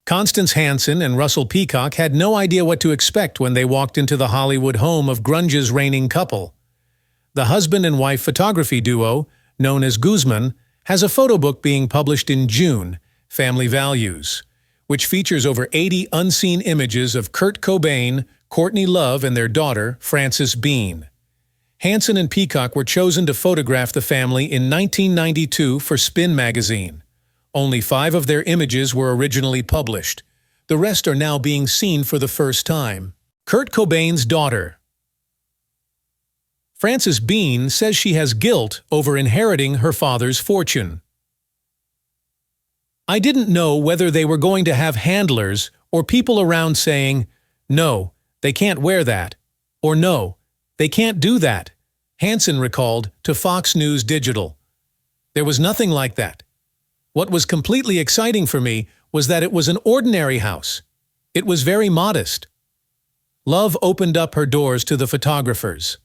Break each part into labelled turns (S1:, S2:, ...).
S1: Constance Hansen and Russell Peacock had no idea what to expect when they walked into the Hollywood home of grunge's reigning couple. The husband and wife photography duo, known as Guzman, has a photo book being published in June, Family Values, which features over 80 unseen images of Kurt Cobain, Courtney Love, and their daughter, Frances Bean. Hansen and Peacock were chosen to photograph the family in 1992 for Spin magazine. Only 5 of their images were originally published. The rest are now being seen for the first time. Kurt Cobain's daughter. Frances Bean says she has guilt over inheriting her father's fortune. I didn't know whether they were going to have handlers or people around saying, "No, they can't wear that," or "No, they can't do that," Hansen recalled to Fox News Digital. There was nothing like that. What was completely exciting for me was that it was an ordinary house. It was very modest. Love opened up her doors to the photographers.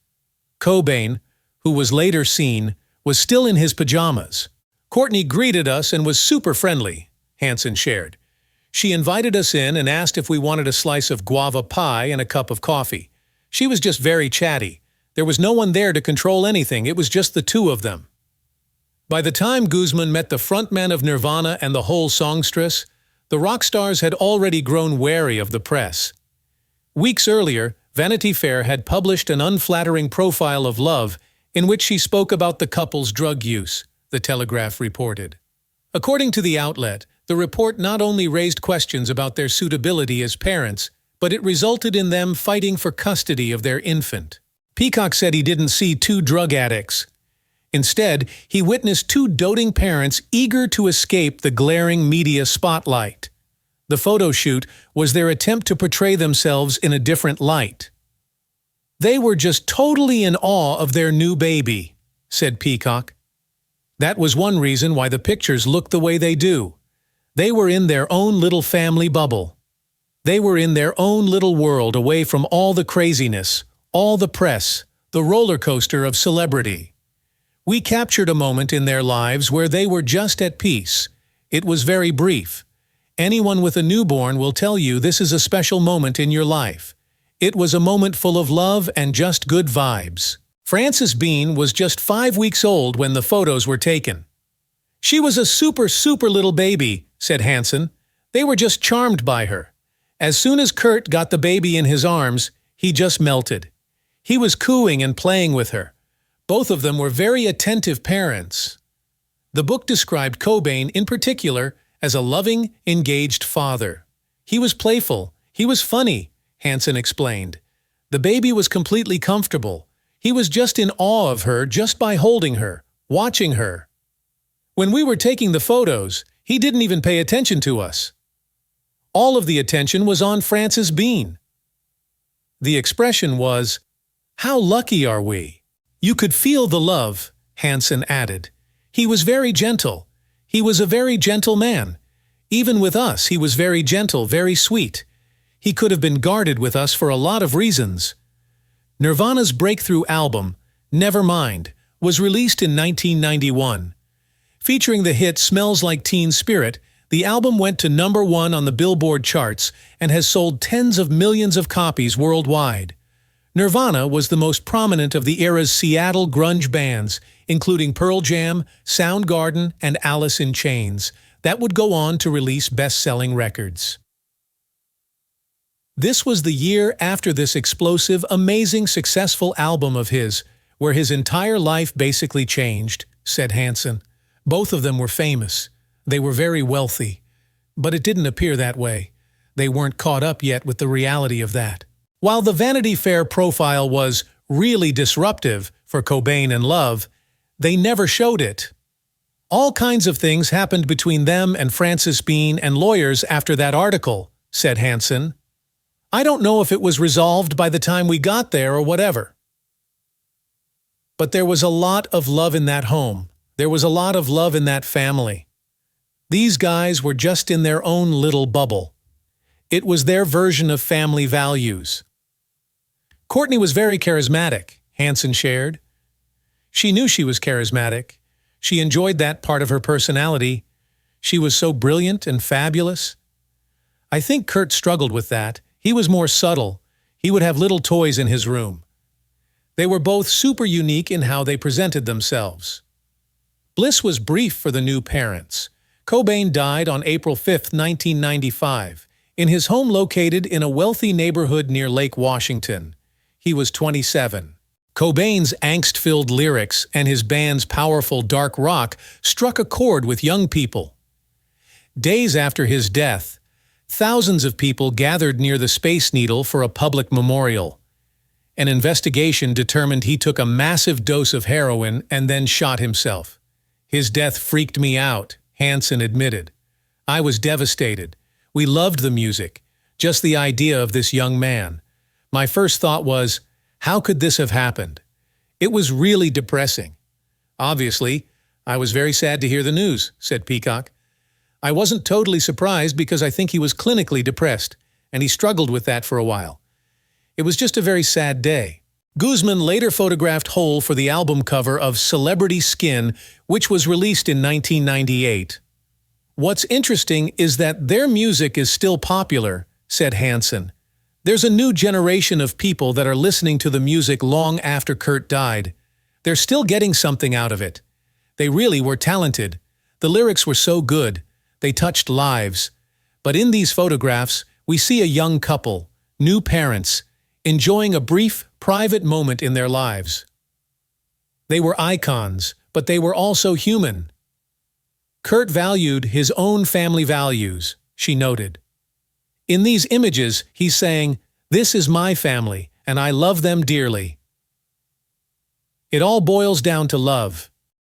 S1: Cobain, who was later seen, was still in his pajamas. Courtney greeted us and was super friendly, Hansen shared. She invited us in and asked if we wanted a slice of guava pie and a cup of coffee. She was just very chatty. There was no one there to control anything, it was just the two of them. By the time Guzman met the frontman of Nirvana and the whole songstress, the rock stars had already grown wary of the press. Weeks earlier, Vanity Fair had published an unflattering profile of Love in which she spoke about the couple's drug use, the Telegraph reported. According to the outlet, the report not only raised questions about their suitability as parents, but it resulted in them fighting for custody of their infant. Peacock said he didn't see 2 drug addicts. Instead, he witnessed 2 doting parents eager to escape the glaring media spotlight. The photo shoot was their attempt to portray themselves in a different light. They were just totally in awe of their new baby, said Peacock. That was one reason why the pictures looked the way they do. They were in their own little family bubble. They were in their own little world away from all the craziness, all the press, the roller coaster of celebrity. We captured a moment in their lives where they were just at peace. It was very brief. Anyone with a newborn will tell you this is a special moment in your life. It was a moment full of love and just good vibes. Frances Bean was just 5 weeks old when the photos were taken. She was a super little baby, said Hansen. They were just charmed by her. As soon as Kurt got the baby in his arms, he just melted. He was cooing and playing with her. Both of them were very attentive parents. The book described Cobain in particular as a loving, engaged father. He was playful. He was funny, Hansen explained. The baby was completely comfortable. He was just in awe of her just by holding her, watching her. When we were taking the photos, he didn't even pay attention to us. All of the attention was on Frances Bean. The expression was, "How lucky are we?" You could feel the love, Hansen added. He was very gentle. He was a very gentle man. Even with us, he was very gentle, very sweet. He could have been guarded with us for a lot of reasons. Nirvana's breakthrough album, Nevermind, was released in 1991. Featuring the hit Smells Like Teen Spirit, the album went to #1 on the Billboard charts and has sold tens of millions of copies worldwide. Nirvana was the most prominent of the era's Seattle grunge bands, including Pearl Jam, Soundgarden, and Alice in Chains, that would go on to release best-selling records. This was the year after this explosive, amazing, successful album of his, where his entire life basically changed, said Hansen. Both of them were famous. They were very wealthy. But it didn't appear that way. They weren't caught up yet with the reality of that. While the Vanity Fair profile was really disruptive for Cobain and Love, they never showed it. All kinds of things happened between them and Frances Bean and lawyers after that article, said Hansen. I don't know if it was resolved by the time we got there or whatever. But there was a lot of love in that home. There was a lot of love in that family. These guys were just in their own little bubble. It was their version of family values. Courtney was very charismatic, Hansen shared. She knew she was charismatic. She enjoyed that part of her personality. She was so brilliant and fabulous. I think Kurt struggled with that. He was more subtle. He would have little toys in his room. They were both super unique in how they presented themselves. Bliss was brief for the new parents. Cobain died on April 5, 1995, in his home located in a wealthy neighborhood near Lake Washington. He was 27. Cobain's angst-filled lyrics and his band's powerful dark rock struck a chord with young people. Days after his death, thousands of people gathered near the Space Needle for a public memorial. An investigation determined he took a massive dose of heroin and then shot himself. His death freaked me out, Hansen admitted. I was devastated. We loved the music, just the idea of this young man. My first thought was, how could this have happened? It was really depressing. Obviously, I was very sad to hear the news, said Peacock. I wasn't totally surprised because I think he was clinically depressed, and he struggled with that for a while. It was just a very sad day. Guzman later photographed Hole for the album cover of Celebrity Skin, which was released in 1998. What's interesting is that their music is still popular, said Hansen. There's a new generation of people that are listening to the music long after Kurt died. They're still getting something out of it. They really were talented. The lyrics were so good. They touched lives. But in these photographs, we see a young couple, new parents, enjoying a brief, private moment in their lives. They were icons, but they were also human. Kurt valued his own family values, she noted. In these images, he's saying, "This is my family, and I love them dearly." It all boils down to love.